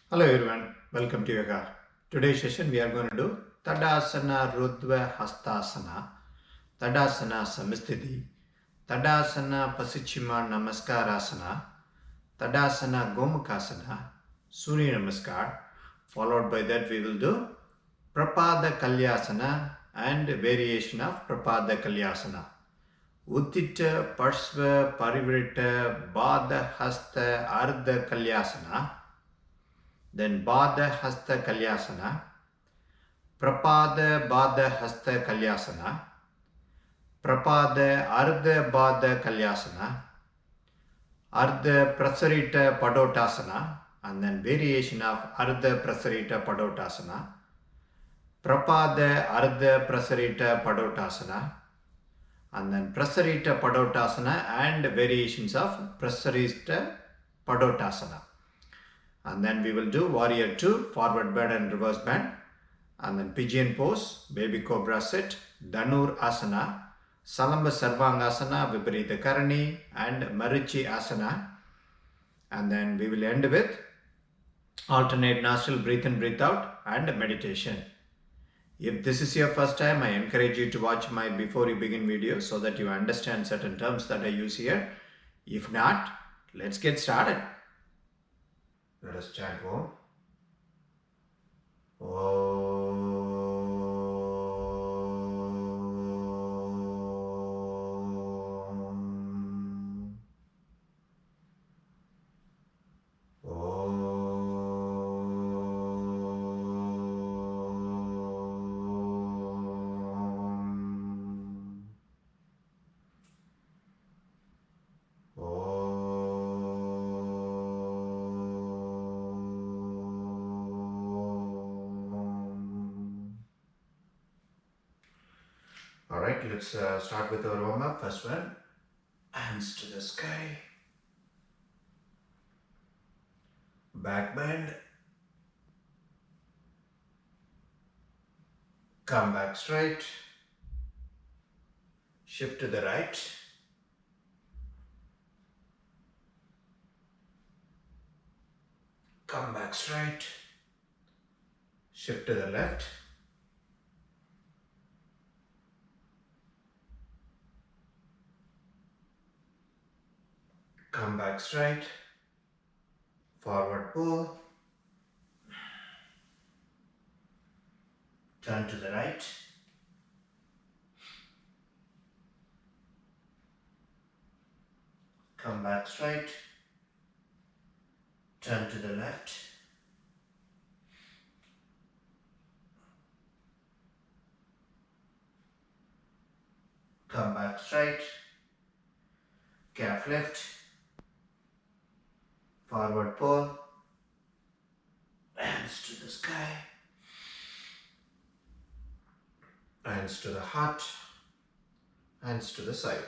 Hello everyone, welcome to Yoga. Today's session we are going to do Tadasana, urdhva, Hastasana, Tadasana, Samasthithi, Tadasana, Pasichima, Namaskarasana, Tadasana, Gomukhasana, Suryanamaskar. Followed by that we will do Prapada Kalyasana and variation of Prapada Kalyasana. Utthita, Parshva, Parivritta, Baddha, Hasta, Ardha Kalyasana. Then Baddha, Hasta, Kalyasana. Prapada, Baddha, Hasta, Kalyasana. Prapada, Ardha, Baddha, Kalyasana. Ardha, Prasarita, Padottanasana. And then variation of Ardha, Prasarita, Padottanasana. Prapada, Ardha, Prasarita, Padottanasana. And then Prasarita, Padottanasana and variations of Prasarita, Padottanasana. And then we will do Warrior 2, forward bend and reverse bend. And then Pigeon pose, Baby Cobra sit, Dhanurasana, Salamba Sarvangasana, Viparita Karani and Marichyasana. And then we will end with alternate nostril breathe in, breathe out and meditation. If this is your first time, I encourage you to watch my before you begin video so that you understand certain terms that I use here. If not, let's get started. Let us chant Om. Alright, let's start with our warm up. First one, hands to the sky, back bend, come back straight, shift to the right, come back straight, shift to the left, come back straight, forward pull, turn to the right, come back straight, turn to the left, come back straight, calf lift, forward pull, hands to the sky, hands to the heart, hands to the side.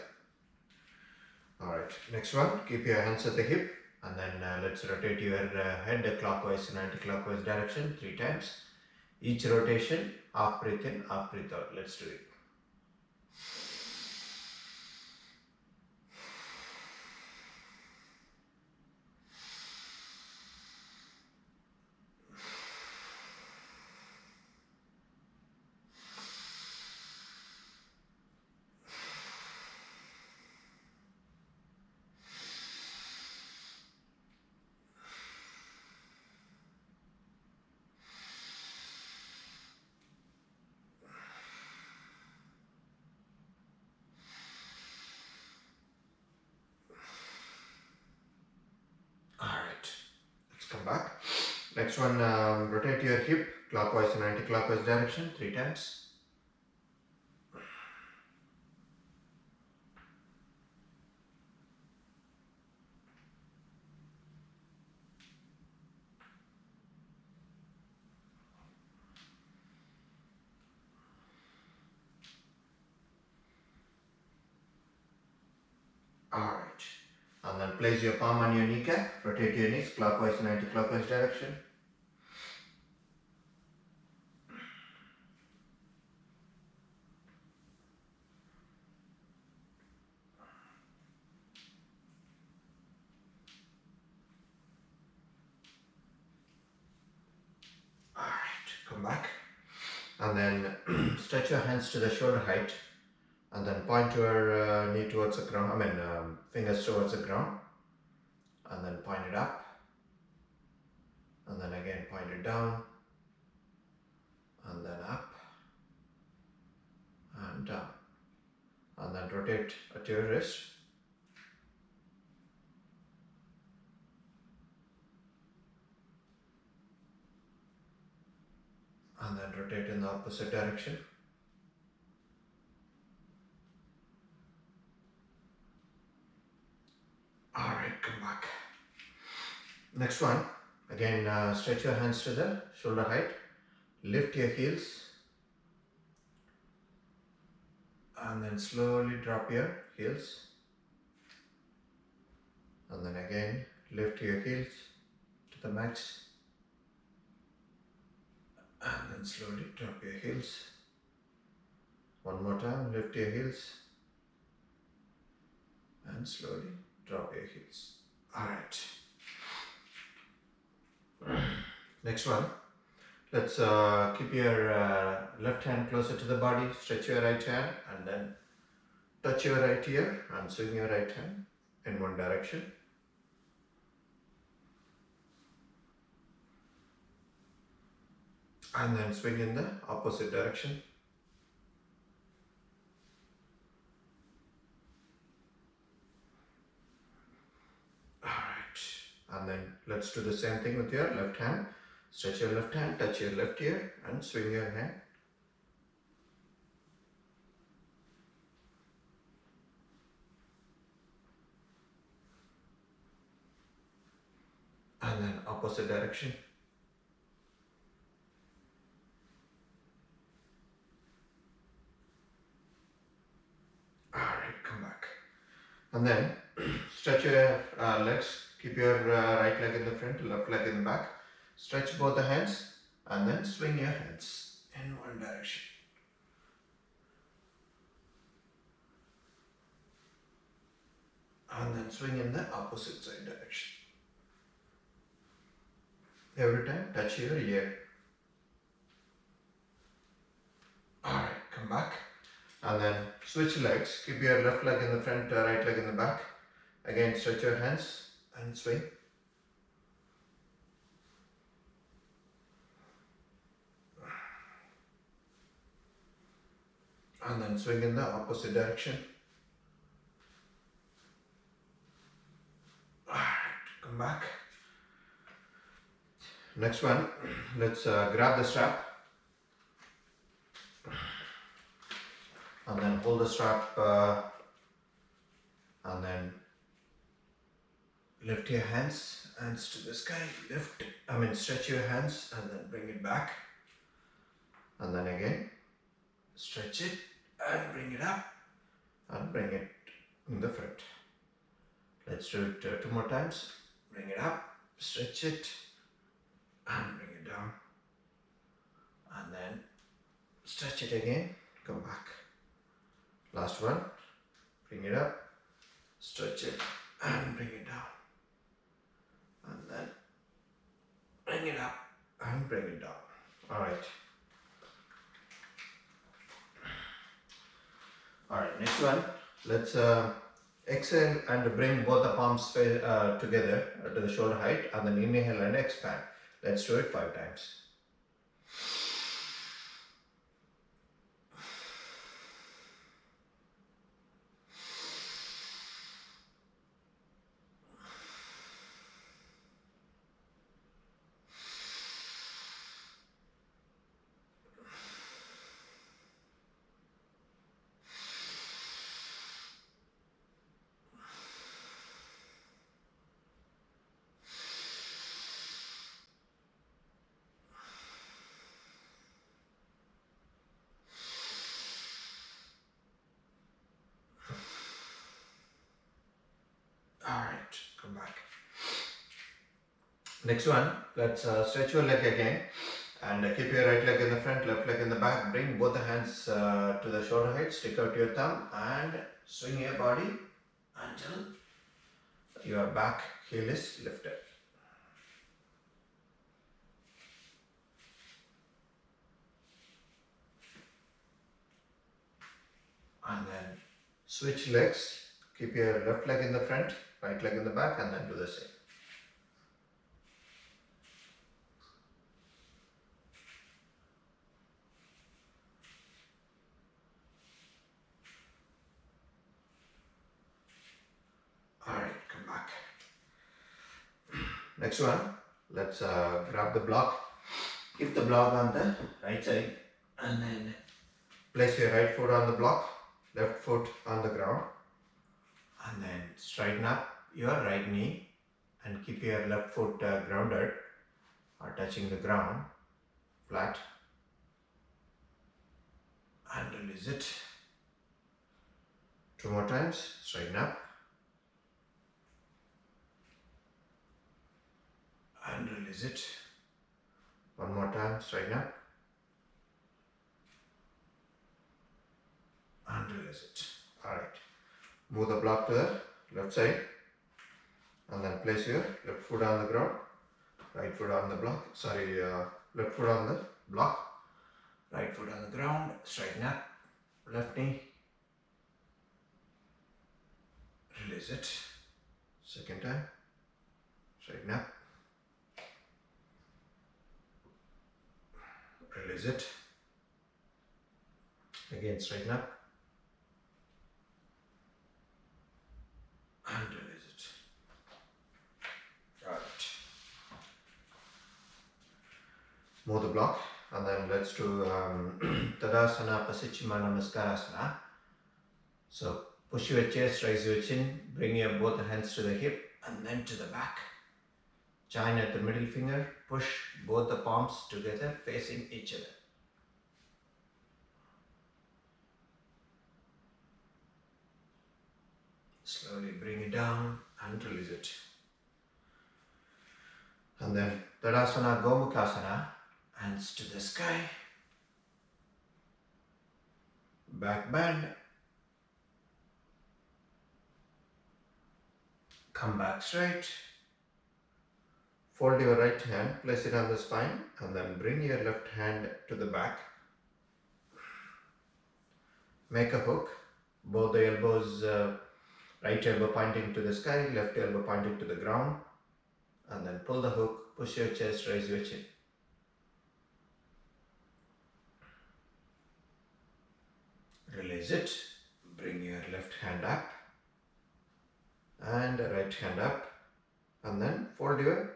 Alright, next one, keep your hands at the hip and then let's rotate your head clockwise and anti-clockwise direction 3 times. Each rotation, half breath in, half breath out. Let's do it. Come back. Next one, rotate your hip clockwise and anti-clockwise direction 3 times. Alright. And then place your palm on your kneecap, rotate your knees clockwise and anti-clockwise direction. come back. And then stretch your hands to the shoulder height. And then point your knee towards the ground, fingers towards the ground. And then point it up. And then again point it down. And then up. And down. And then rotate at your wrist. And then rotate in the opposite direction. Alright, come back. Next one, again stretch your hands to the shoulder height. Lift your heels. And then slowly drop your heels. And then again, lift your heels to the max. And then slowly drop your heels. One more time, lift your heels. And slowly drop your heels. Alright. Next one. Let's keep your left hand closer to the body. Stretch your right hand and then touch your right ear and swing your right hand in one direction. And then swing in the opposite direction. Alright, and then let's do the same thing with your left hand. Stretch your left hand, touch your left ear and swing your hand. And then opposite direction. Alright, come back. And then stretch your legs. Keep your right leg in the front, left leg in the back. Stretch both the hands and then swing your hands in one direction. And then swing in the opposite side direction. Every time touch your ear. Alright, come back. And then switch legs. Keep your left leg in the front, right leg in the back. Again, stretch your hands and swing. And then swing in the opposite direction. Alright, come back. Next one, let's grab the strap. And then hold the strap and then lift your hands, hands to the sky. Stretch your hands and then bring it back. And then again, stretch it and bring it up and bring it in the front. Let's do it two more times. Bring it up, stretch it and bring it down. And then stretch it again, come back. Last one, bring it up, stretch it and bring it down. And then bring it up and bring it down. Alright. Alright, next one. Let's exhale and bring both the palms together to the shoulder height and then inhale and expand. Let's do it 5 times. Alright, come back. Next one, let's stretch your leg again and keep your right leg in the front, left leg in the back. Bring both the hands to the shoulder height, stick out your thumb and swing your body until your back heel is lifted. Switch legs. Keep your left leg in the front, right leg in the back, and then do the same. Alright, come back. Next one, let's grab the block. Keep the block on the right side and then place your right foot on the block, left foot on the ground, and then straighten up your right knee and keep your left foot grounded or touching the ground, flat, and release it. 2 more times, straighten up and release it. 1 more time, straighten up and release it. Alright, move the block to the left side and then place your left foot on the ground, right foot on the block, left foot on the block, right foot on the ground, straighten up, left knee, release it. Second time, straighten up, release it. Again, straighten up and release it. Alright. Move the block and then let's do Tadasana, Marichyasana. So push your chest, raise your chin, bring your both hands to the hip and then to the back. Join at the middle finger, push both the palms together facing each other. Slowly bring it down and release it. And then Tadasana, Gomukhasana, hands to the sky. Back bend. Come back straight. Fold your right hand, place it on the spine and then bring your left hand to the back. Make a hook. Both the elbows, right elbow pointing to the sky, left elbow pointing to the ground. And then pull the hook, push your chest, raise your chin. Release it. Bring your left hand up and right hand up. And then fold your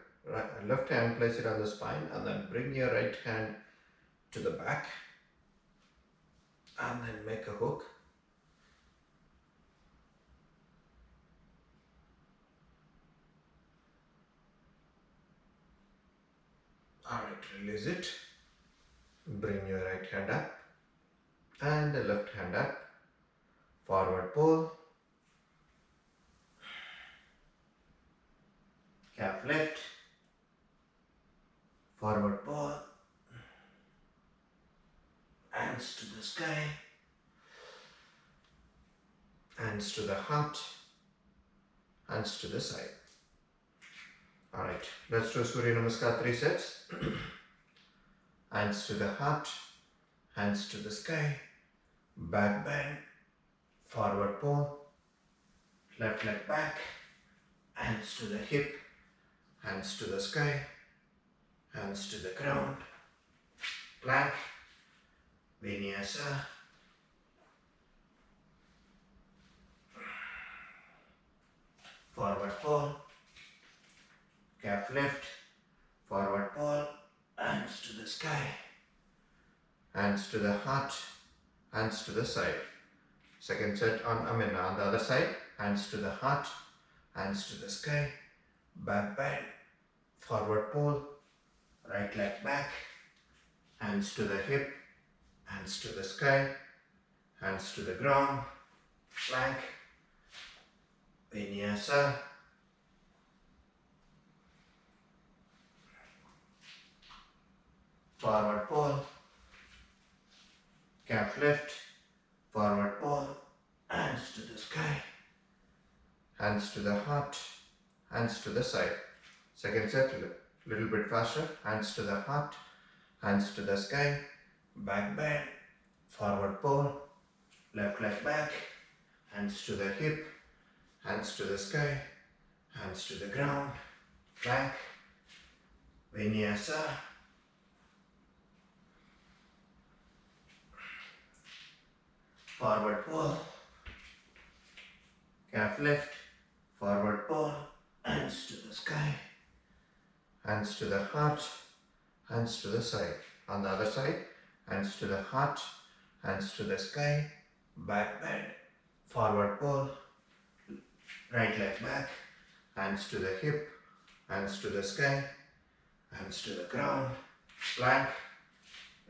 left hand, place it on the spine and then bring your right hand to the back and then make a hook. Alright, release it. Bring your right hand up and the left hand up. Forward pull. Calf lift. Forward pull. Hands to the sky. Hands to the heart. Hands to the side. Alright, let's do Suryanamaskar 3 sets. Hands to the heart. Hands to the sky. Back bend. Forward pull. Left leg back. Hands to the hip. Hands to the sky. Hands to the ground. Plank. Vinyasa. Forward pull. Calf lift. Forward pull. Hands to the sky. Hands to the heart. Hands to the side. Second set on the other side. Hands to the heart. Hands to the sky. Back bend. Forward pull. Right leg back. Hands to the hip. Hands to the sky. Hands to the ground. Plank. Vinyasa. Forward pull. Calf lift. Forward pull. Hands to the sky. Hands to the heart. Hands to the side. Second set, little bit faster. Hands to the heart. Hands to the sky. Back bend. Forward pull. Left leg back. hands to the hip, hands to the sky, hands to the ground, plank, vinyasa. Forward pull, calf lift, forward pull, hands to the sky, hands to the heart, hands to the side. On the other side, hands to the heart, hands to the sky, back bend, forward pull, right leg back, hands to the hip, hands to the sky, hands to the ground, plank,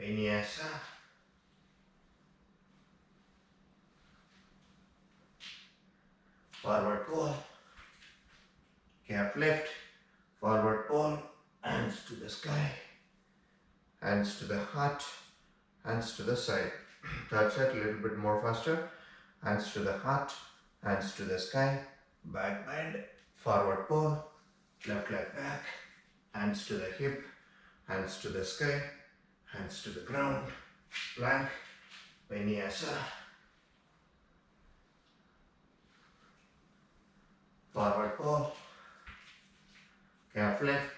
vinyasa. Forward pull, calf lift, forward pull, hands to the sky, hands to the heart, hands to the side. Third side a little bit more faster. Hands to the heart, hands to the sky, back bend, forward pull, left leg back, hands to the hip, hands to the sky, hands to the ground, plank, vinyasa. Forward pull, calf lift,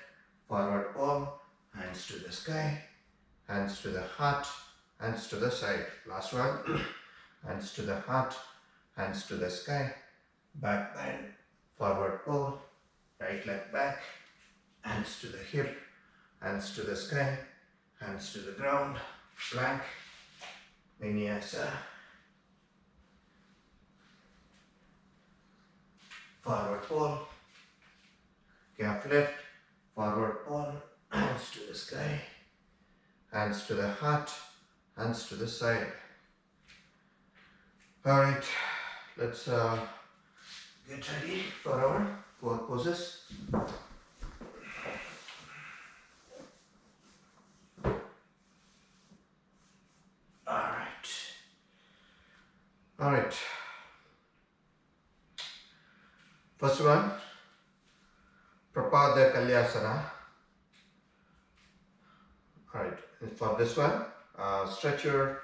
forward pull, hands to the sky, hands to the heart, hands to the side. Last one, hands to the heart, hands to the sky, back bend, forward pull, right leg back, hands to the hip, hands to the sky, hands to the ground, plank, vinyasa. Forward pull, calf lift, forward pull, hands to the sky, hands to the heart, hands to the side. Alright, let's get ready for our 4 poses. Alright. First one, Prapada Kalyasana. Alright, for this one, stretch your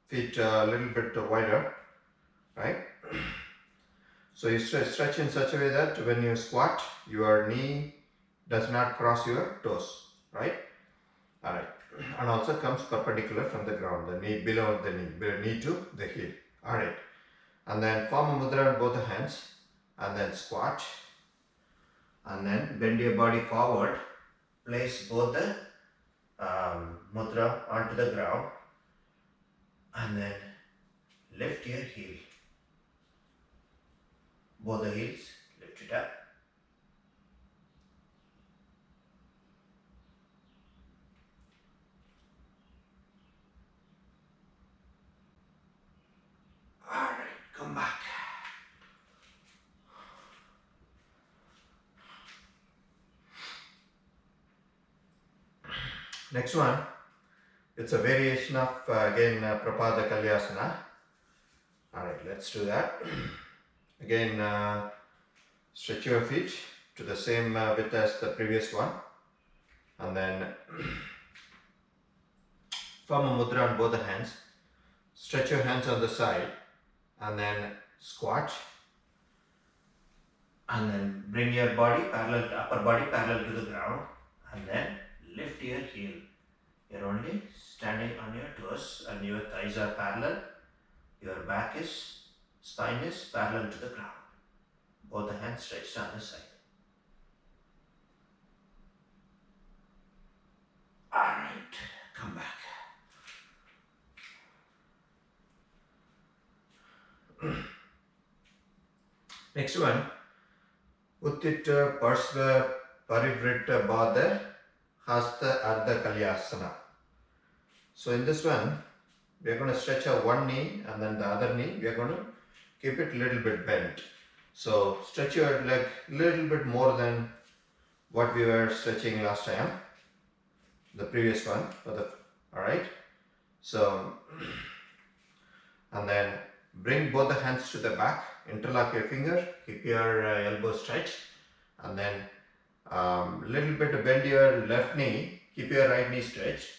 feet a little bit wider, right? So you stretch in such a way that when you squat, your knee does not cross your toes, right? Alright, and also comes perpendicular from the ground, the knee below the knee to the heel. Alright, and then form a mudra on both the hands, and then squat, and then bend your body forward, place both the mudra onto the ground, and then lift your heel. Both the heels, lift it up. Alright, come back. Next one, it's a variation of again Prapada Kalyasana. Alright, let's do that. Again, stretch your feet to the same width as the previous one, and then form a mudra on both the hands. Stretch your hands on the side, and then squat, and then bring your body parallel, upper body parallel to the ground, and then lift your heel. You're only standing on your toes, and your thighs are parallel. Your back is, spine is parallel to the ground. Both the hands stretched on the side. Alright, come back. Next one, Utthita, Parshva, Parivritta, Baddha, Hasta, Ardha, Kalyasana. So in this one, we are going to stretch our one knee, and then the other knee, we are going to keep it a little bit bent. So stretch your leg a little bit more than what we were stretching last time, the previous one. Alright. So, and then bring both the hands to the back, interlock your finger, keep your elbow stretched, and then little bit bend your left knee, keep your right knee stretched,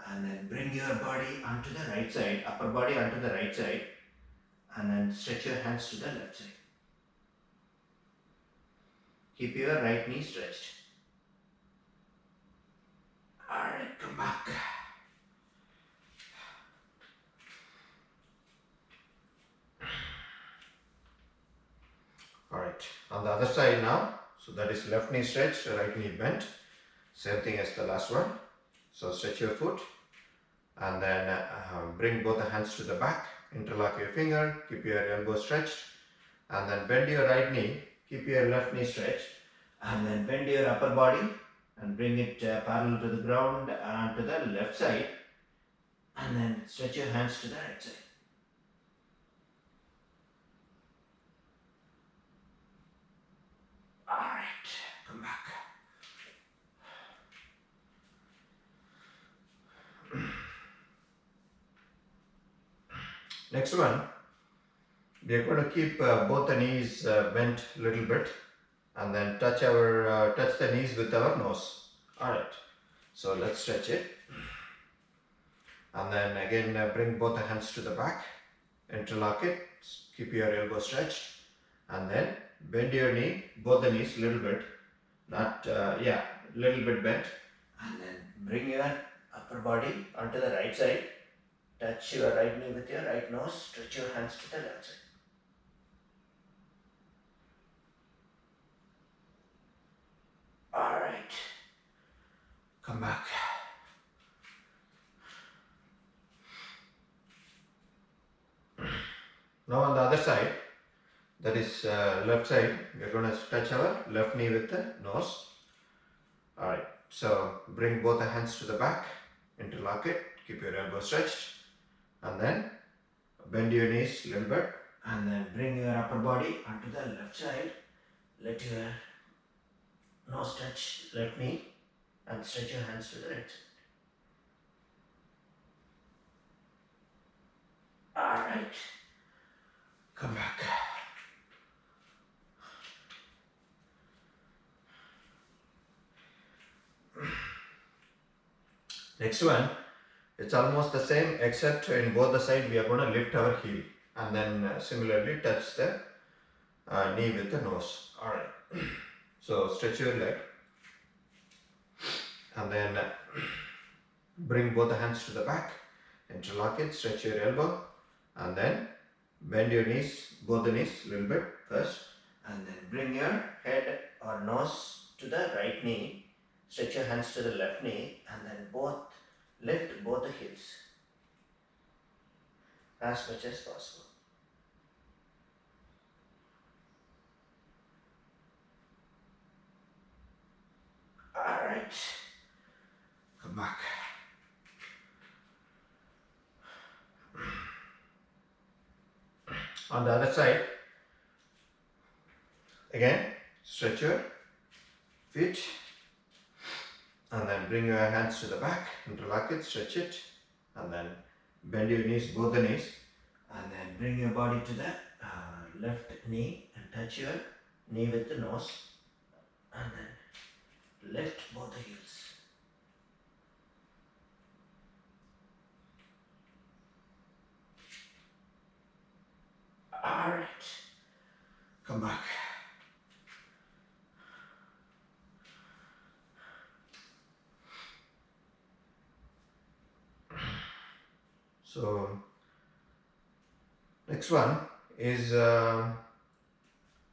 and then bring your body onto the right side, upper body onto the right side, and then stretch your hands to the left side. Keep your right knee stretched. Alright, come back. Alright, on the other side now. So that is left knee stretched, right knee bent. Same thing as the last one. So stretch your foot and then bring both the hands to the back. Interlock your finger, keep your elbow stretched, and then bend your right knee, keep your left knee stretched, and then bend your upper body and bring it parallel to the ground and to the left side, and then stretch your hands to the right side. Alright, come back. Next one, we are going to keep both the knees bent a little bit and then touch the knees with our nose. Alright, so let's stretch it. And then again bring both the hands to the back, interlock it, keep your elbow stretched, and then bend your knee, both the knees a little bit, little bit bent, and then bring your upper body onto the right side, touch your right knee with your right nose, stretch your hands to the left side. Alright, come back. Now on the other side, that is left side, we are going to touch our left knee with the nose. Alright, so bring both the hands to the back, interlock it, keep your elbow stretched, and then bend your knees a little bit, and then bring your upper body onto the left side. Let your nose touch left knee and stretch your hands to the right side. Alright, come back. Next one, it's almost the same except in both the sides we are going to lift our heel and then similarly touch the knee with the nose. Alright, so stretch your leg and then bring both the hands to the back, interlock it, stretch your elbow, and then bend your knees, both the knees a little bit first, and then bring your head or nose to the right knee, stretch your hands to the left knee, and then lift both the heels as much as possible. Alright, come back. On the other side, again, stretch your feet and then bring your hands to the back, interlock it, stretch it, and then bend your knees, both the knees, and then bring your body to the left knee and touch your knee with the nose, and then lift both the heels. Alright, come back. So, next one is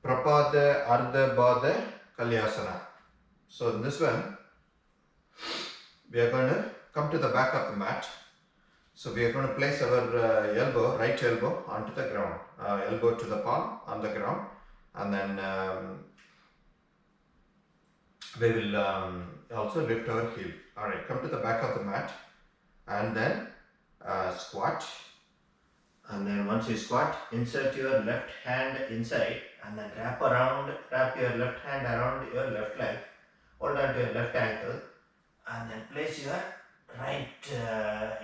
Prapada, Ardha, Baddha, Kalyasana. So, in this one, we are going to come to the back of the mat. So, we are going to place our right elbow onto the ground, elbow to the palm on the ground, and then we will also lift our heel. Alright, come to the back of the mat and then squat, and then once you squat, insert your left hand inside and then wrap your left hand around your left leg, hold on to your left ankle, and then place your right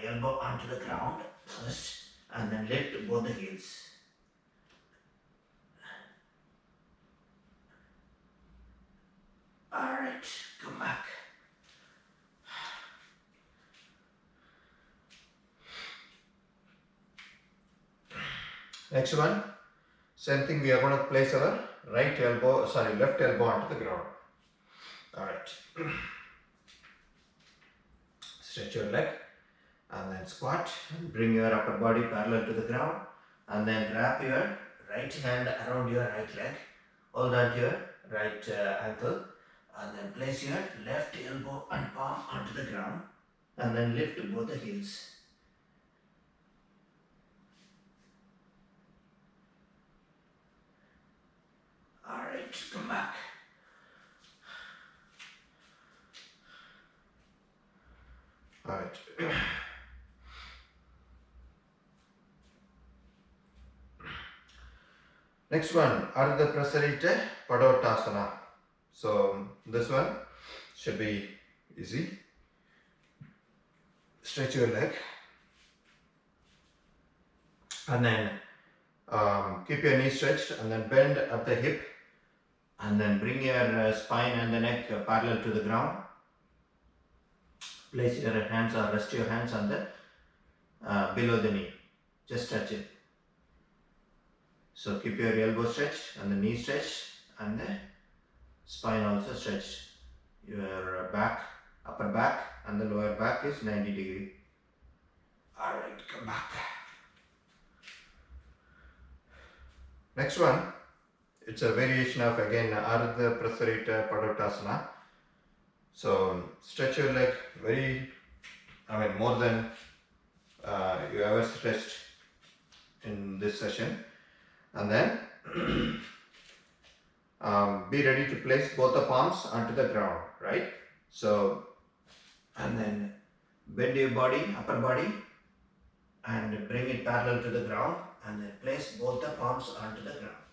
elbow onto the ground first, and then lift both the heels. Alright, come back. Next one, same thing, we are going to place our left elbow onto the ground. Alright. Stretch your leg and then squat and bring your upper body parallel to the ground and then wrap your right hand around your right leg, hold on to your right ankle and then place your left elbow and palm onto the ground and then lift both the heels. Alright, come back. Alright. Next one, Ardha Prasarita Padottanasana. So this one should be easy. Stretch your leg and then keep your knee stretched and then bend at the hip and then bring your spine and the neck parallel to the ground. Place your hands or rest your hands on the below the knee. Just touch it. So keep your elbow stretched and the knee stretched and the spine also stretched. Your back, upper back and the lower back is 90 degree. Alright, come back. Next one, it's a variation of again Ardha Prasarita Padottanasana. So stretch your leg more than you ever stretched in this session. And then be ready to place both the palms onto the ground, right? So, and then bend your body, upper body, and bring it parallel to the ground, and then place both the palms onto the ground.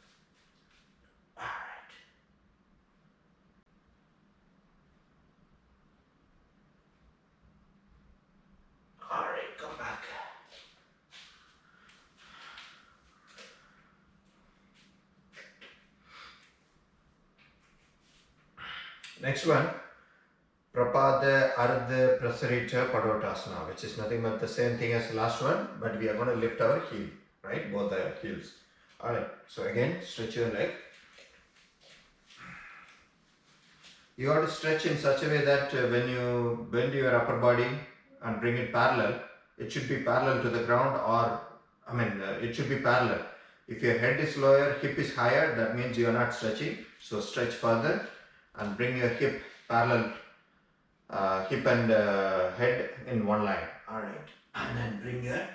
Alright. Alright, come back. Next one, Prapada Ardha Prasarita Padottanasana, which is nothing but the same thing as the last one, but we are going to lift our heel, right? Both the heels. Alright, so again, stretch your leg. You have to stretch in such a way that when you bend your upper body and bring it parallel, it should be parallel to the ground it should be parallel. If your head is lower, hip is higher, that means you are not stretching. So stretch further and bring your hip parallel, hip and head in one line. Alright, and then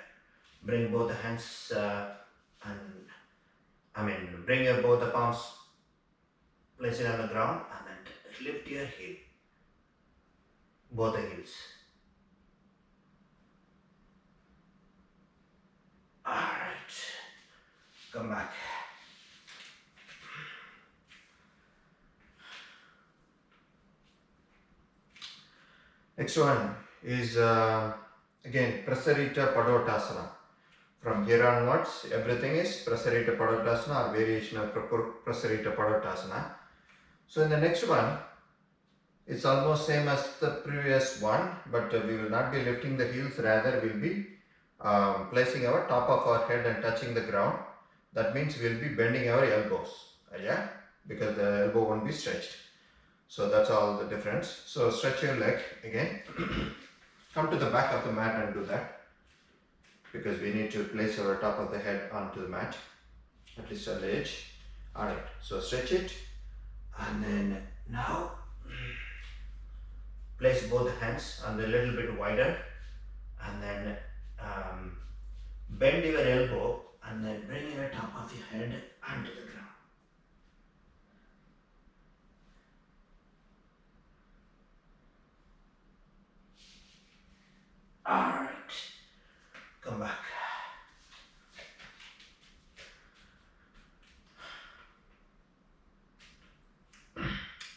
bring both the hands bring your both the palms, place it on the ground and then lift your heel, both the heels. Alright, come back. Next one is again Prasarita Padottanasana. From here onwards, everything is Prasarita Padottanasana or variation of Prasarita Padottanasana. So in the next one, it's almost same as the previous one, but we will not be lifting the heels, rather we'll be placing our top of our head and touching the ground. That means we'll be bending our elbows, because the elbow won't be stretched. So that's all the difference. So stretch your leg again. Come to the back of the mat and do that, because we need to place our top of the head onto the mat, at least on the edge. Alright, so stretch it and then now place both hands on the little bit wider and then bend your elbow and then bring your top of your head onto the ground. Alright, come back.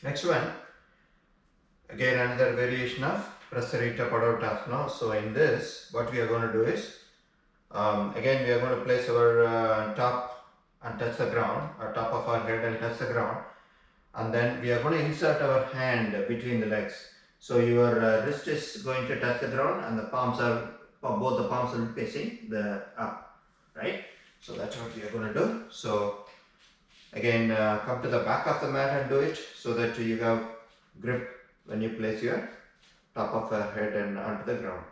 Next one, again another variation of Prasarita Padottanasana. So in this, what we are going to do is, again we are going to place our top and touch the ground, our top of our head and touch the ground, and then we are going to insert our hand between the legs. So your wrist is going to touch the ground and the palms are, both the palms will be facing the up, right? So that's what we are going to do. So again, come to the back of the mat and do it so that you have grip when you place your top of the head and onto the ground.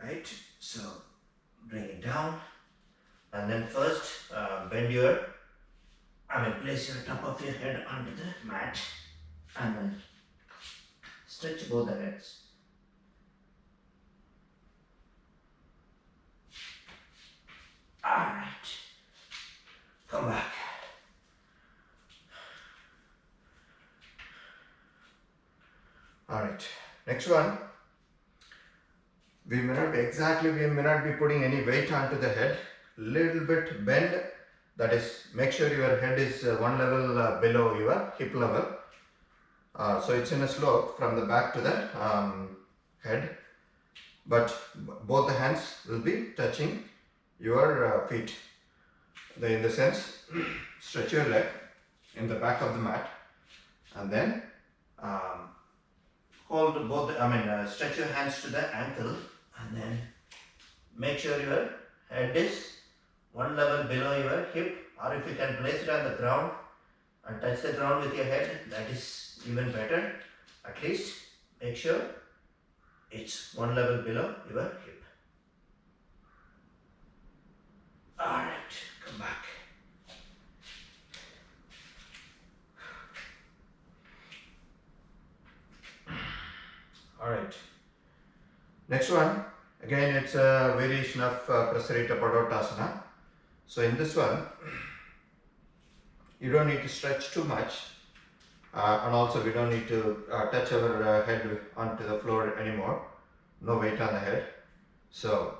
Right? So bring it down, and then first place your top of your head onto the mat, and then stretch both the legs. Alright, come back. Alright, next one. We may not be putting any weight onto the head. Little bit bend, that is, make sure your head is one level below your hip level. So it's in a slope from the back to the head, but both the hands will be touching your feet. In the sense, stretch your leg in the back of the mat, and then hold both. Stretch your hands to the ankle, and then make sure your head is one level below your hip, or if you can place it on the ground and touch the ground with your head, that is even better. At least make sure it's one level below your hip. Alright, come back. Alright. Next one, again it's a variation of Prasarita Padottanasana. So in this one, you don't need to stretch too much, and also we don't need to touch our head onto the floor anymore. No weight on the head. So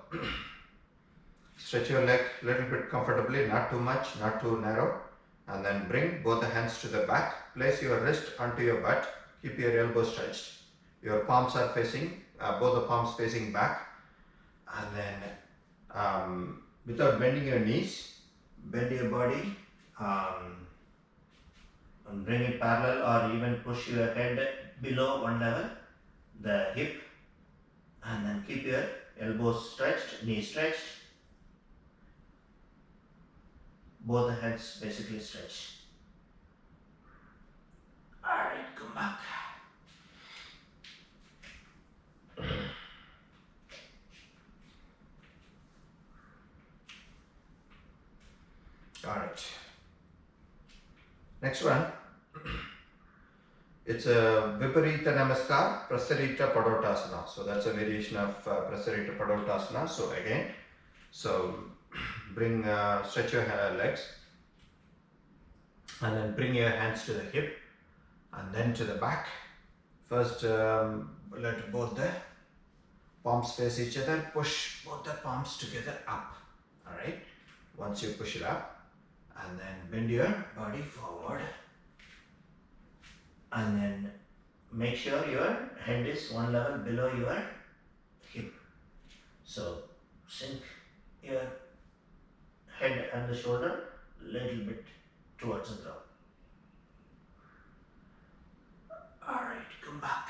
stretch your leg a little bit comfortably, not too much, not too narrow, and then bring both the hands to the back. Place your wrist onto your butt. Keep your elbows stretched. Your palms are facing, both the palms facing back, and then without bending your knees, bend your body and bring it parallel, or even push your head below one level, the hip, and then keep your elbows stretched, knees stretched, both the hands basically stretched. Alright, come back. Alright. Next one. It's a Viparita Namaskar, Prasarita Padottanasana. So that's a variation of Prasarita Padottanasana. So again, bring, stretch your legs, and then bring your hands to the hip, and then to the back. First, let both the palms face each other. Push both the palms together up. Alright. Once you push it up, and then bend your body forward, and then make sure your head is one level below your hip. So sink your head and the shoulder a little bit towards the ground. Alright, come back.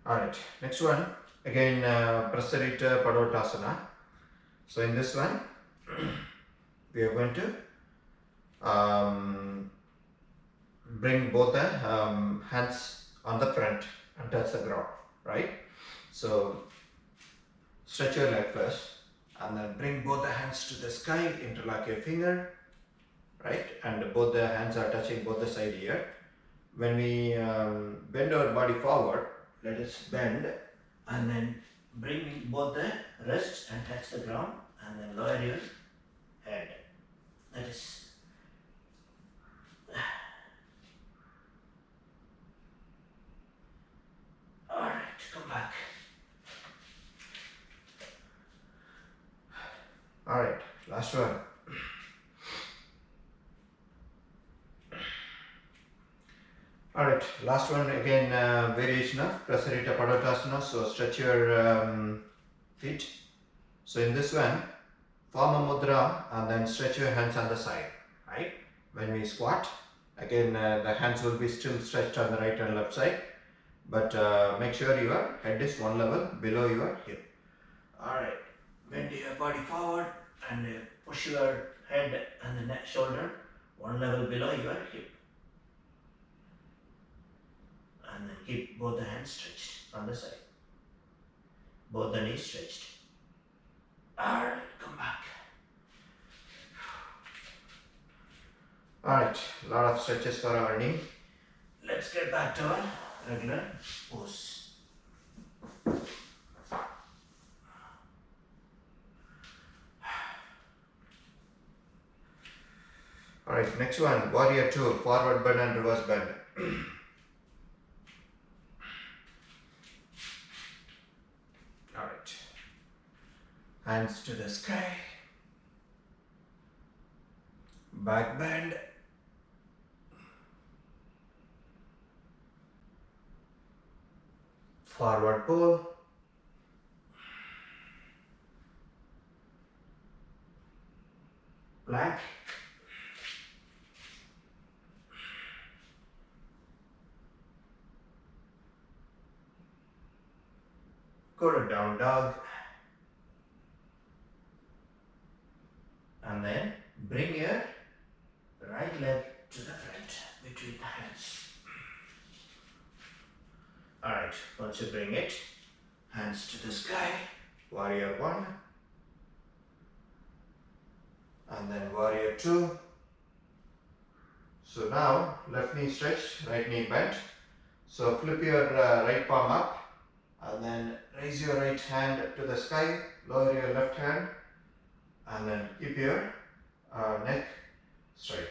Alright, next one. Again, Prasarita Padottanasana. So in this one, we are going to bring both the hands on the front and touch the ground, right? So stretch your leg first, and then bring both the hands to the sky, interlock your finger, right? And both the hands are touching both the side here. When we bend our body forward, let us bend, and then bring both the wrists and touch the ground, and then lower your head. That is. Alright, come back. Alright, last one. Alright, last one again, variation of Prasarita Padottanasana. So stretch your feet. So in this one, form a mudra and then stretch your hands on the side, right? When we squat, again the hands will be still stretched on the right and left side. but make sure your head is one level below your hip. Alright, bend your body forward and push your head and the neck shoulder one level below your hip. And then keep both the hands stretched on the side. Both the knees stretched. Alright, come back. Alright, a lot of stretches for our knee. Let's get back to our regular pose. Alright, next one, warrior 2, forward bend and reverse bend. Alright, hands to the sky, back bend, forward pull, plank, go to down dog, and then bring your right leg to the front between the hands. Alright, once you bring it, hands to the sky, warrior 1, and then warrior 2. So now, left knee stretched, right knee bent. So flip your right palm up, and then raise your right hand to the sky, lower your left hand, and then keep your neck straight.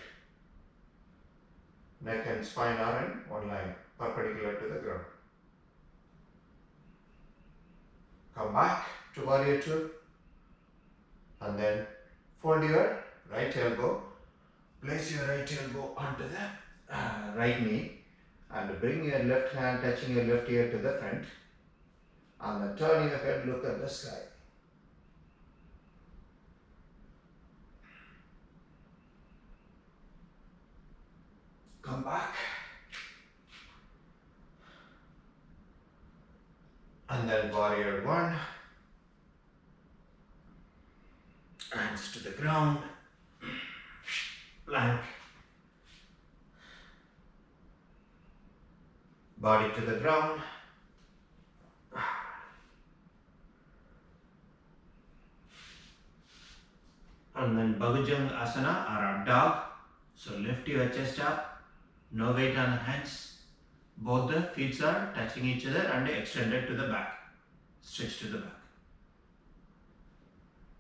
Neck and spine are in one line, perpendicular to the ground. Come back to warrior 2, and then fold your right elbow, place your right elbow onto the right knee, and bring your left hand touching your left ear to the front, and then turn your head, look at the sky. Come back, and then warrior 1, hands to the ground, plank, body to the ground, and then Asana or a dog. So lift your chest up, no weight on the hands, both the feet are touching each other and extended to the back, stretch to the back.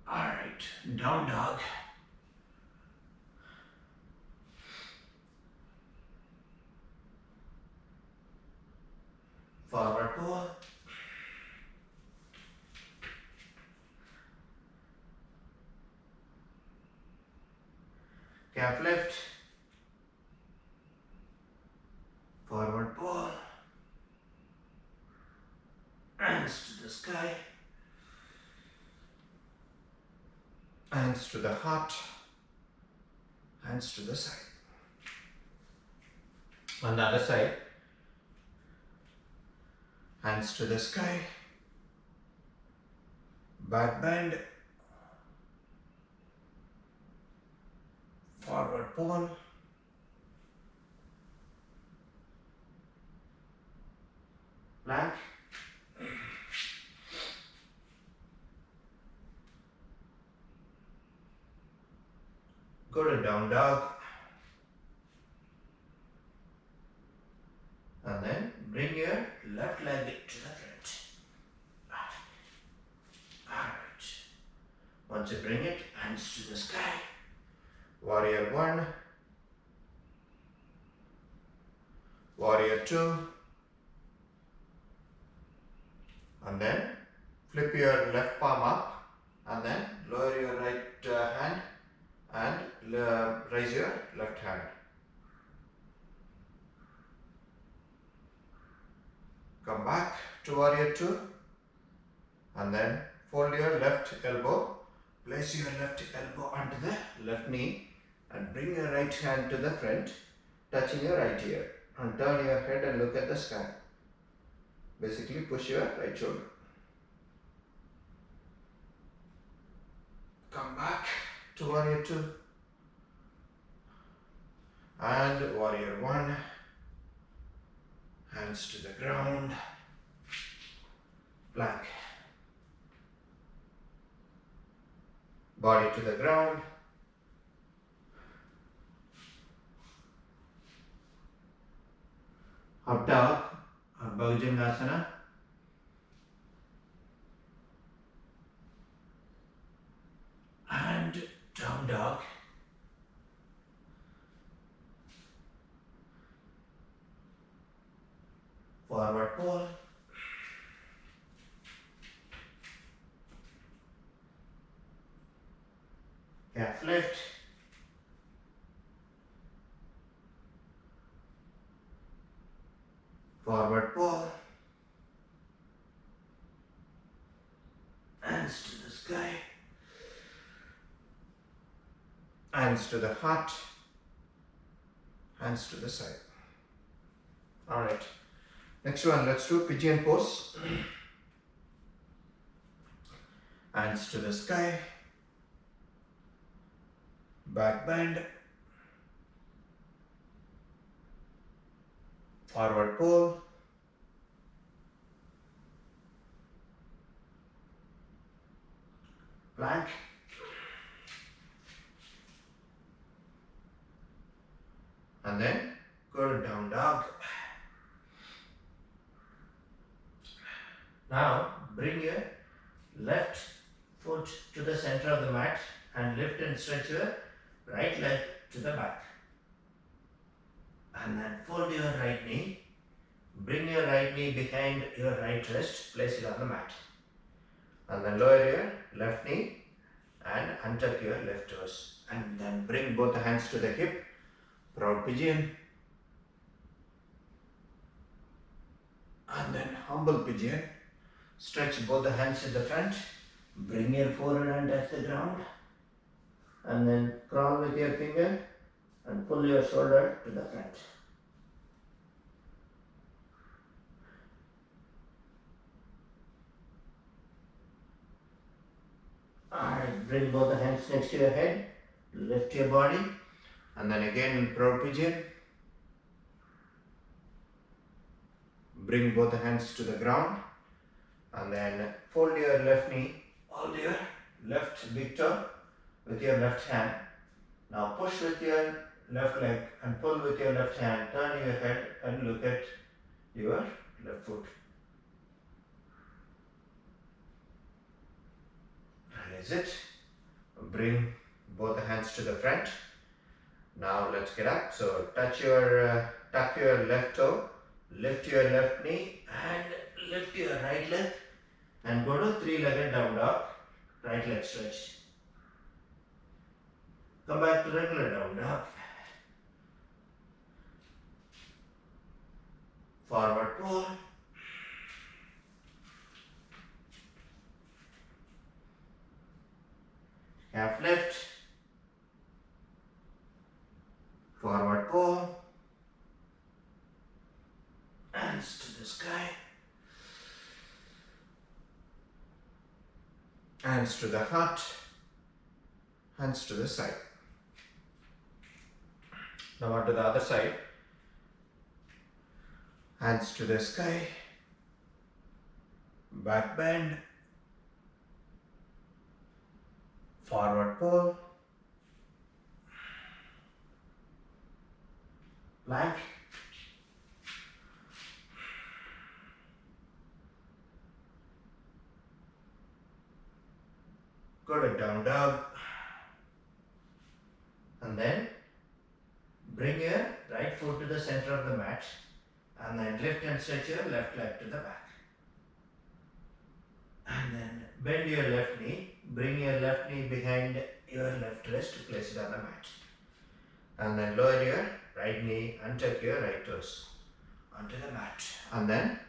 Alright, down dog. Forward pull. Calf lift. Forward pull. Hands to the sky. Hands to the heart. Hands to the side. On the other side. Hands to the sky. Back bend. Forward pull. Plank. Go to down dog. And then bring your left leg to the front. Alright. Once you bring it, hands to the sky. Warrior 1. Warrior 2. And then flip your left palm up and then lower your right hand and raise your left hand. Come back to warrior 2 and then fold your left elbow, place your left elbow onto the left knee and bring your right hand to the front, touching your right ear, and turn your head and look at the sky. Basically push your right shoulder. Come back to warrior 2 and warrior 1. Hands to the ground. Plank. Body to the ground. Up dog or Bhujangasana. And down dog. Forward fold. Calf lift. Forward fold. Hands to the sky. Hands to the heart. Hands to the side. Alright. Next one, let's do pigeon pose. Hands to the sky. Back bend. Forward fold. Plank. And then go to down dog. Now bring your left foot to the center of the mat and lift and stretch your right leg to the back. And then fold your right knee. Bring your right knee behind your right wrist. Place it on the mat. And then lower your left knee and untuck your left toes. And then bring both the hands to the hip. Proud pigeon. And then humble pigeon. Stretch both the hands in the front. Bring your forehead and touch the ground. And then crawl with your finger and pull your shoulder to the front. Alright, bring both the hands next to your head. Lift your body. And then again, proud pigeon. Bring both the hands to the ground. And then fold your left knee. Hold your left big toe with your left hand. Now push with your left leg and pull with your left hand. Turn your head and look at your left foot. Release it. Bring both the hands to the front. Now let's get up. So tuck your left toe, lift your left knee and lift your right leg and go to three-legged down dog. Right leg stretch. Come back to regular down dog. Forward fold. Calf lift. Forward fold. Hands to the sky. Hands to the heart. Hands to the side. Now on to the other side. Hands to the sky. Back bend. Forward fold. Plank. Go to down dog. And then bring your right foot to the center of the mat and then lift and stretch your left leg to the back. And then bend your left knee, bring your left knee behind your left wrist to place it on the mat. And then lower your right knee and tuck your right toes onto the mat. And then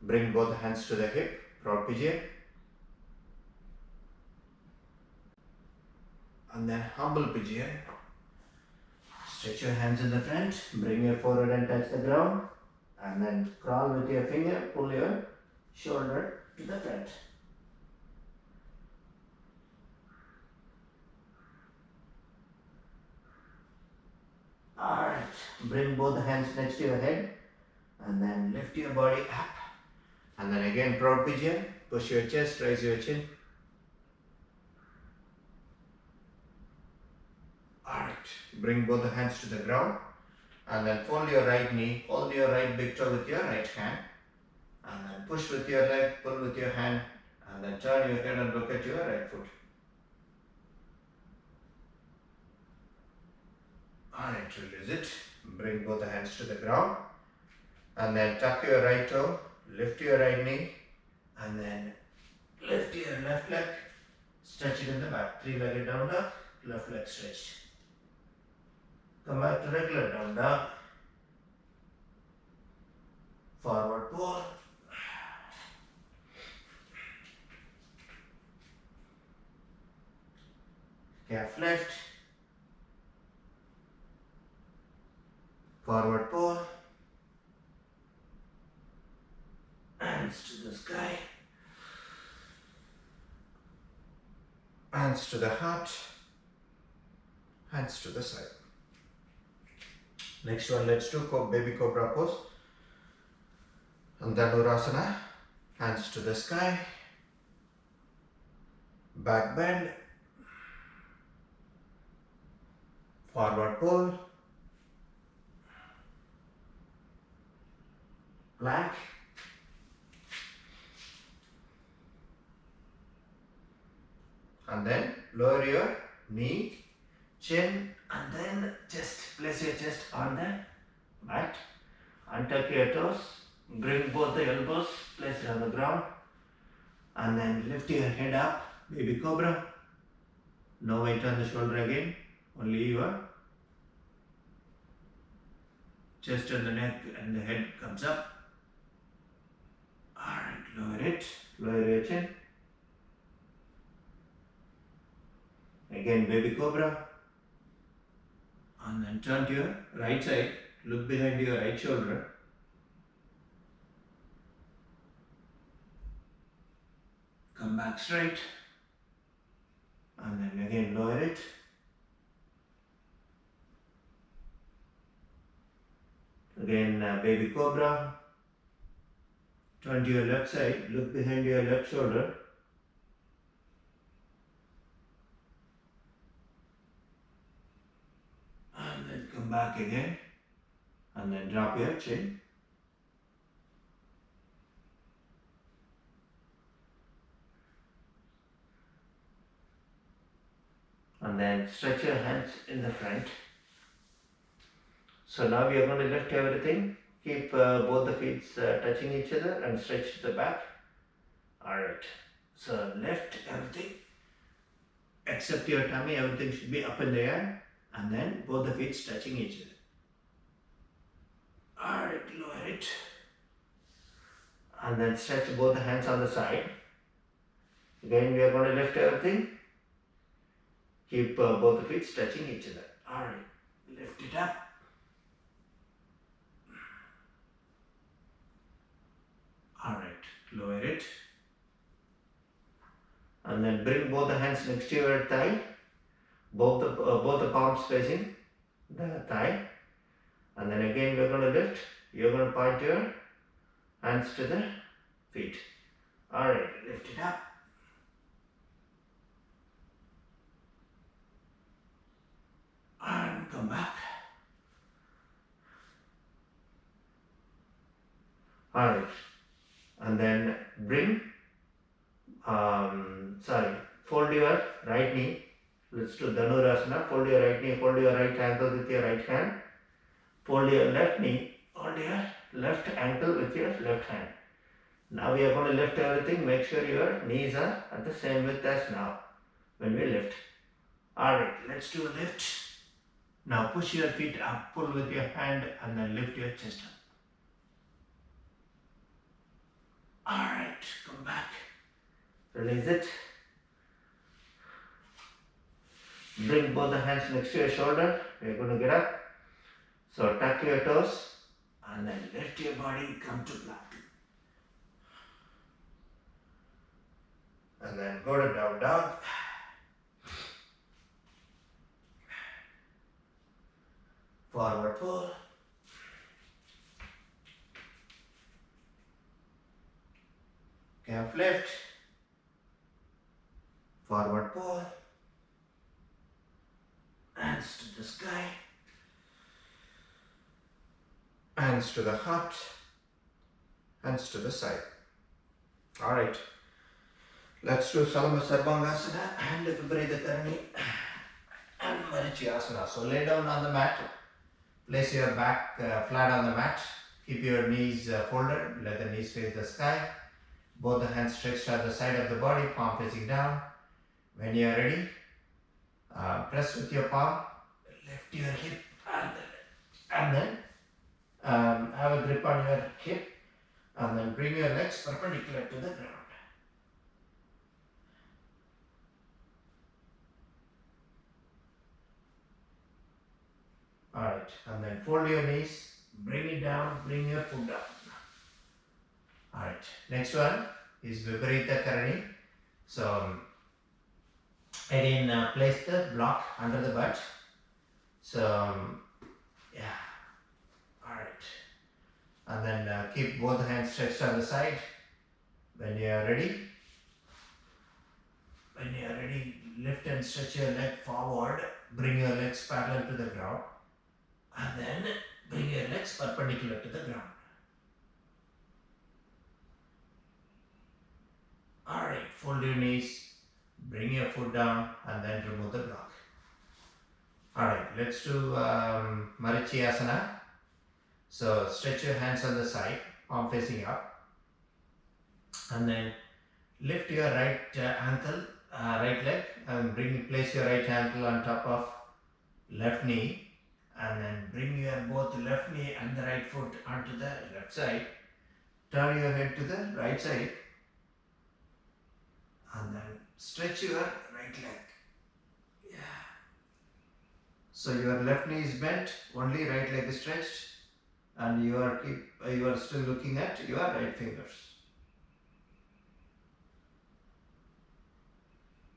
bring both hands to the hip, proud pigeon. And then humble pigeon. Stretch your hands in the front, bring your forehead and touch the ground. And then crawl with your finger, pull your shoulder to the front. Alright, bring both hands next to your head and then lift your body up. And then again proud pigeon, push your chest, raise your chin. Alright, bring both the hands to the ground and then fold your right knee, hold your right big toe with your right hand and then push with your leg, pull with your hand and then turn your head and look at your right foot. Alright, release it. Bring both the hands to the ground and then tuck your right toe, lift your right knee and then lift your left leg, stretch it in the back. Three-legged down dog, left leg stretched. Come back to regular down dog. Forward fold. Calf left. Forward fold. Hands to the sky. Hands to the heart. Hands to the side. Next one, let's do baby cobra pose. And Dhanurasana. Hands to the sky. Back bend. Forward fold. Plank. And then lower your knee, chin, and then just place your chest on the mat. Untuck your toes, bring both the elbows, place it on the ground, and then lift your head up, baby cobra. No weight on the shoulder again, only your chest and the neck and the head comes up. Alright, lower it, lower your chin. Again, baby cobra. And then turn to your right side, look behind your right shoulder. Come back straight. And then again lower it. Again, baby cobra. Turn to your left side, look behind your left shoulder. And then come back again. And then drop your chin. And then stretch your hands in the front. So now we are going to lift everything. Keep both the feet touching each other and stretch to the back. Alright, so lift everything except your tummy, everything should be up in the air, and then both the feet touching each other. Alright, lower it. And then stretch both the hands on the side. Again we are going to lift everything. Keep both the feet touching each other. Alright, lift it up. Alright, lower it. And then bring both the hands next to your thigh. Both the palms facing the thigh. And then again we are going to lift. You are going to point your hands to the feet. Alright, lift it up. And come back. Alright. And then bring, fold your right knee. Let's do Dhanurasana. Fold your right knee, hold your right ankle with your right hand. Fold your left knee, hold your left ankle with your left hand. Now we are going to lift everything. Make sure your knees are at the same width as now when we lift. Alright, let's do a lift. Now push your feet up, pull with your hand and then lift your chest up. Alright, come back. Release it. Bring both the hands next to your shoulder. You're going to get up. So tuck your toes and then lift your body, come to plank. And then go to down dog. Forward pull. Calf lift. Forward pull. Hands to the sky. Hands to the heart. Hands to the side. Alright. Let's do Salamba Sarvangasana and Viparita Karani and Marichyasana. So lay down on the mat. Place your back flat on the mat. Keep your knees folded. Let the knees face the sky. Both the hands stretched at the side of the body, palm facing down. When you are ready, press with your palm. Lift your hip and then have a grip on your hip. And then bring your legs perpendicular to the ground. Alright, and then fold your knees, bring it down, bring your foot down. Alright, next one is Viparita Karani. So, again place the block under the butt. So, yeah, alright. And then keep both hands stretched on the side. When you are ready, lift and stretch your leg forward. Bring your legs parallel to the ground. And then bring your legs perpendicular to the ground. Alright, fold your knees, bring your foot down and then remove the block. Alright, let's do Marichyasana. So stretch your hands on the side, palm facing up. And then lift your right ankle, right leg and place your right ankle on top of left knee. And then bring your both left knee and the right foot onto the left side. Turn your head to the right side. And then stretch your right leg. Yeah. So your left knee is bent, only right leg is stretched. And you are still looking at your right fingers.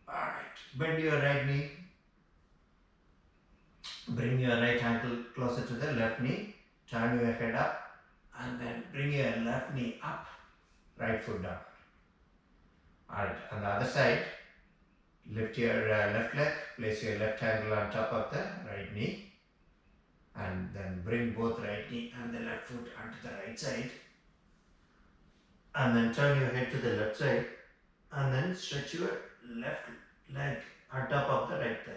Alright. Bend your right knee. Bring your right ankle closer to the left knee, turn your head up and then bring your left knee up, right foot down. Alright, on the other side, lift your left leg, place your left ankle on top of the right knee and then bring both right knee and the left foot onto the right side and then turn your head to the left side and then stretch your left leg on top of the right leg.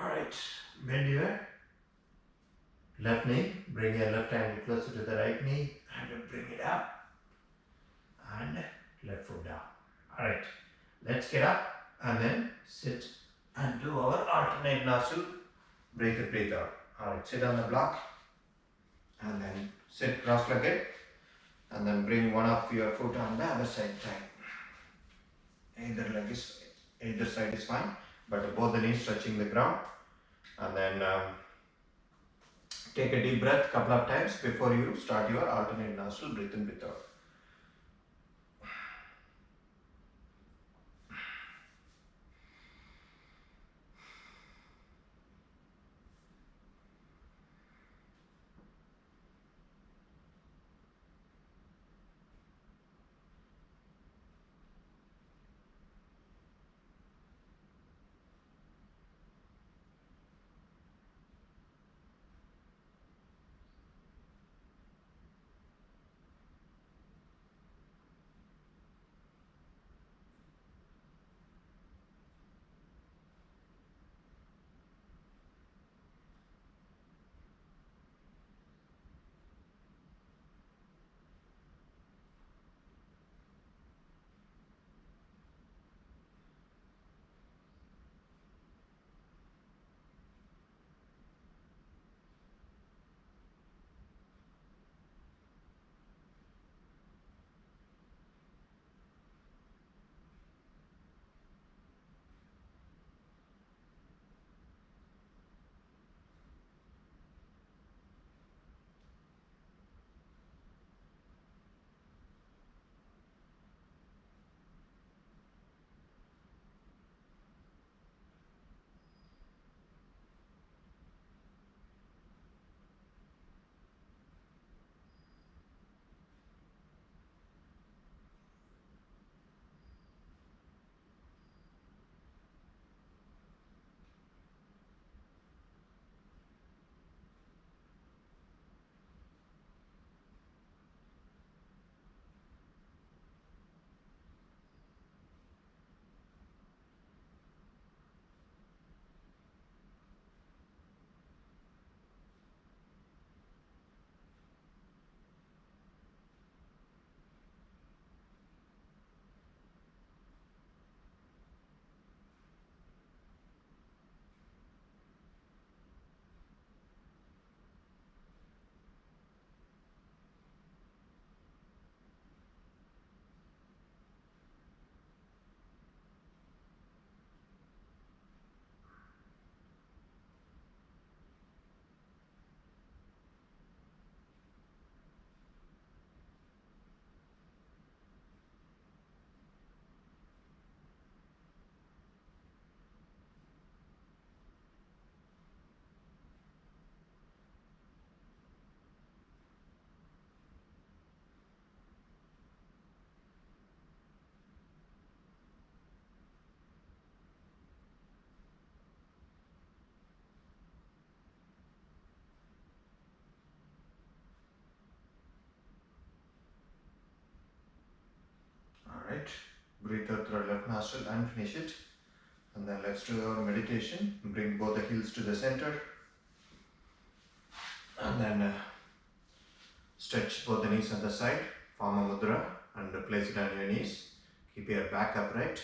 Alright, bend your left knee, bring your left ankle closer to the right knee and bring it up and left foot down. Alright, let's get up and then sit and do our alternate nostril breathe out. Alright, sit on the block and then sit cross-legged and then bring one of your foot on the other side tight. Either side is fine. But both the knees touching the ground and then take a deep breath couple of times before you start your alternate nostril breathe in, breathe out. Alright, breathe out through our left nostril and finish it. And then let's do our meditation. Bring both the heels to the center. And then stretch both the knees on the side. Form a mudra and place it on your knees. Keep your back upright.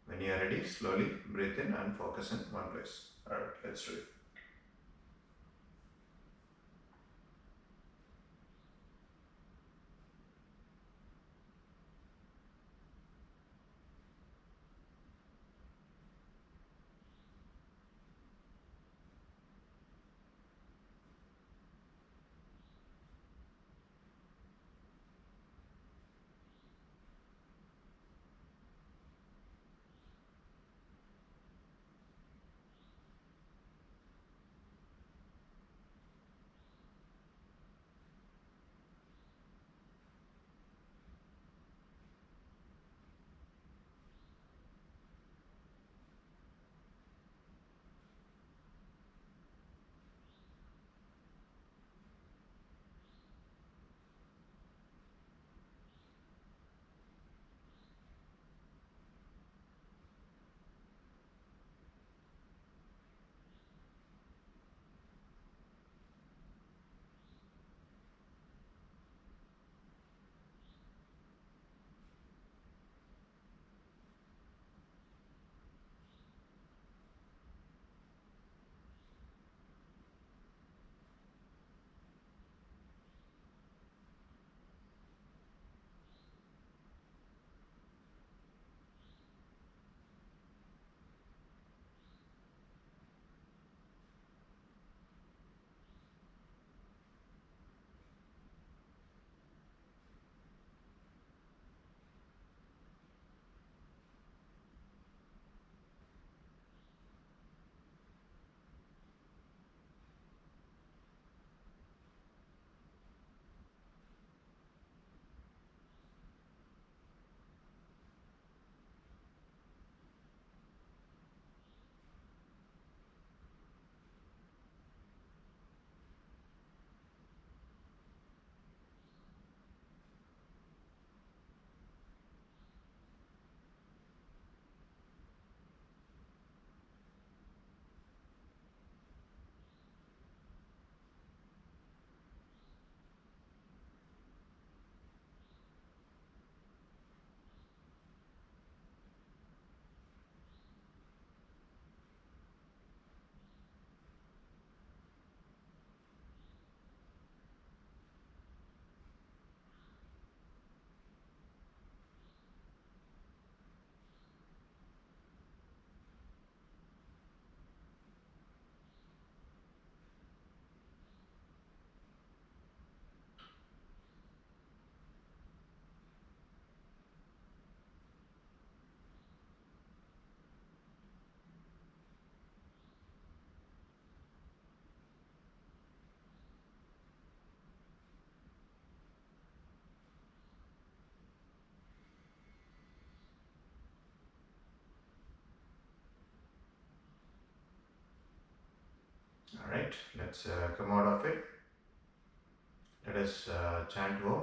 When you are ready, slowly breathe in and focus in one place. Alright, let's do it. Alright, let's come out of it. Let us chant Om.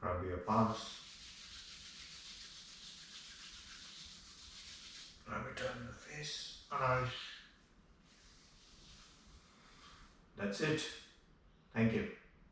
Rub your palms. Rub it on the face and eyes. That's it. Thank you.